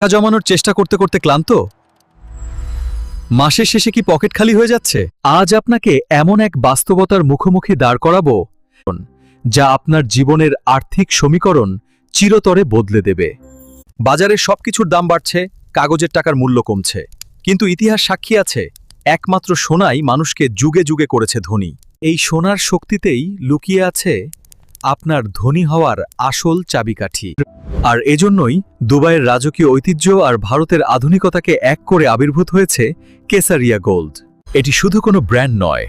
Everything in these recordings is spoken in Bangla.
টাকা জমানোর চেষ্টা করতে করতে ক্লান্ত? মাসের শেষে কি পকেট খালি হয়ে যাচ্ছে? আজ আপনাকে এমন এক বাস্তবতার মুখোমুখি দাঁড় করাবো যা আপনার জীবনের আর্থিক সমীকরণ চিরতরে বদলে দেবে। বাজারে সবকিছুর দাম বাড়ছে, কাগজের টাকার মূল্য কমছে, কিন্তু ইতিহাস সাক্ষী আছে একমাত্র সোনাই মানুষকে যুগে যুগে করেছে ধনী। এই সোনার শক্তিতেই লুকিয়ে আছে আপনার ধনী হওয়ার আসল চাবিকাঠি। আর এজন্যই দুবাইয়ের রাজকীয় ঐতিহ্য আর ভারতের আধুনিকতাকে এক করে আবির্ভূত হয়েছে কেসারিয়া গোল্ড। এটি শুধু কোনো ব্র্যান্ড নয়,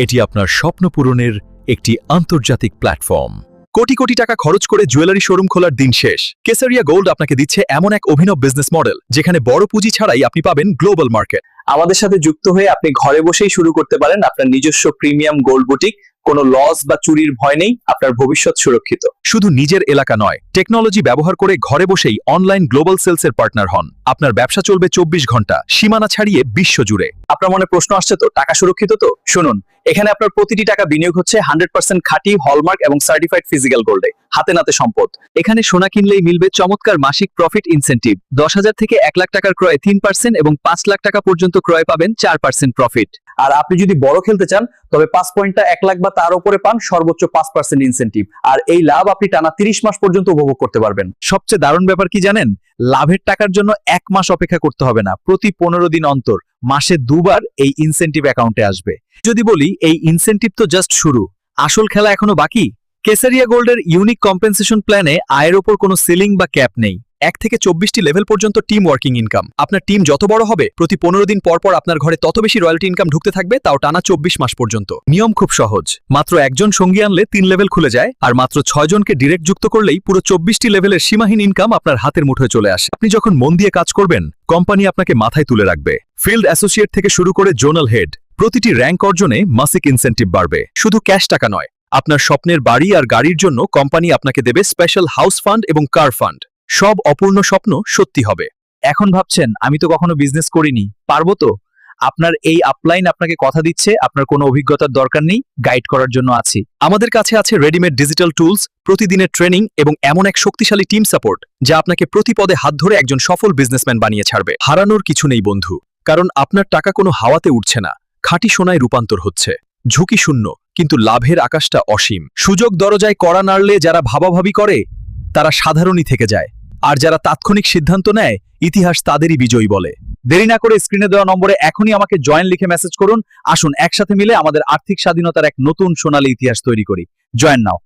এটি আপনার স্বপ্ন পূরণের একটি আন্তর্জাতিক প্ল্যাটফর্ম। কোটি কোটি টাকা খরচ করে জুয়েলারি শোরুম খোলার দিন শেষ। কেসারিয়া গোল্ড আপনাকে দিচ্ছে এমন এক অভিনব বিজনেস মডেল যেখানে বড় পুঁজি ছাড়াই আপনি পাবেন গ্লোবাল মার্কেট। আমাদের সাথে যুক্ত হয়ে আপনি ঘরে বসেই শুরু করতে পারেন আপনার নিজস্ব প্রিমিয়াম গোল্ড বুটিক। কোনো লস বা চুরির ভয় নেই, আপনার ভবিষ্যৎ সুরক্ষিত। শুধু নিজের এলাকা নয়, টেকনোলজি ব্যবহার করে ঘরে বসেই অনলাইন গ্লোবাল সেলসের পার্টনার হন। আপনার ব্যবসা চলবে 24 ঘন্টা, সীমানা ছাড়িয়ে বিশ্ব জুড়ে। আপনার মনে প্রশ্ন আসছে তো, টাকা সুরক্ষিত তো? শুনুন, এখানে আপনার প্রতিটি টাকা বিনিয়োগ হচ্ছে 100% খাঁটি হলমার্ক এবং সার্টিফাইড ফিজিক্যাল গোল্ডে। হাতে নাতে সম্পদ। এখানে সোনা কিনলেই মিলবে চমৎকার মাসিক প্রফিট ইনসেন্টিভ। 10,000 থেকে 1 লাখ টাকার ক্রয়ে 3% এবং 5 লাখ টাকা পর্যন্ত ক্রয় পাবেন 4% প্রফিট। আর আপনি যদি বড় খেলতে চান তবে 5 পয়েন্টটা 1 লাখ বা তার উপরে পান সর্বোচ্চ 5% ইনসেন্টিভ। আর এই লাভ আপনি টানা 30 মাস পর্যন্ত উপভোগ করতে পারবেন। সবচেয়ে দারুণ ব্যাপার কি জানেন? লাভের টাকার জন্য 1 মাস অপেক্ষা করতে হবে না। প্রতি 15 দিন অন্তর মাসে 2 বার এই ইনসেন্টিভ অ্যাকাউন্টে আসবে। যদি বলি এই ইনসেন্টিভ তো জাস্ট শুরু, আসল খেলা এখনো বাকি। কেসারিয়া গোল্ডের ইউনিক কম্পেনসেশন প্ল্যানে আয়ের ওপর কোনো সিলিং বা ক্যাপ নেই। 1 থেকে 24টি লেভেল পর্যন্ত টিম ওয়ার্কিং ইনকাম। আপনার টিম যত বড় হবে, প্রতি 15 দিন পর পর আপনার ঘরে তত বেশি রয়্যালটি ইনকাম ঢুকতে থাকবে, তাও টানা 24 মাস পর্যন্ত। নিয়ম খুব সহজ, মাত্র একজন সঙ্গী আনলে 3 লেভেল খুলে যায়, আর মাত্র 6 জনকে ডিরেক্ট যুক্ত করলেই পুরো 24টি লেভেলের সীমাহীন ইনকাম আপনার হাতের মুঠোয় চলে আসে। আপনি যখন মন দিয়ে কাজ করবেন, কোম্পানি আপনাকে মাথায় তুলে রাখবে। ফিল্ড অ্যাসোসিয়েট থেকে শুরু করে জোনাল হেড, প্রতিটি র্যাঙ্ক অর্জনে মাসিক ইনসেন্টিভ বাড়বে। শুধু ক্যাশ টাকা নয়, আপনার স্বপ্নের বাড়ি আর গাড়ির জন্য কোম্পানি আপনাকে দেবে স্পেশাল হাউস ফান্ড এবং কার ফান্ড। সব অপূর্ণ স্বপ্ন সত্যি হবে। এখন ভাবছেন আমি তো কখনো বিজনেস করিনি, পারবো তো? আপনার এই আপলাইন আপনাকে কথা দিচ্ছে আপনার কোনো অভিজ্ঞতার দরকার নেই, গাইড করার জন্য আছি। আমাদের কাছে আছে রেডিমেড ডিজিটাল টুলস, প্রতিদিনের ট্রেনিং এবং এমন এক শক্তিশালী টিম সাপোর্ট যা আপনাকে প্রতি পদে হাত ধরে একজন সফল বিজনেসম্যান বানিয়ে ছাড়বে। হারানোর কিছু নেই বন্ধু, কারণ আপনার টাকা কোনো হাওয়াতে উঠছে না, খাঁটি সোনায় রূপান্তর হচ্ছে। ঝুঁকি শূন্য, কিন্তু লাভের আকাশটা অসীম। সুযোগ দরজায় কড়া নাড়লে যারা ভাবাভাবি করে তারা সাধারণই থেকে যায়, আর যারা তাৎক্ষণিক সিদ্ধান্ত নেয় ইতিহাস তাদেরই বিজয়ী বলে। দেরি না করে স্ক্রিনে দেওয়া নম্বরে এখনই আমাকে জয়েন লিখে মেসেজ করুন। আসুন একসাথে মিলে আমাদের আর্থিক স্বাধীনতার এক নতুন সোনালী ইতিহাস তৈরি করি। জয়েন নাও।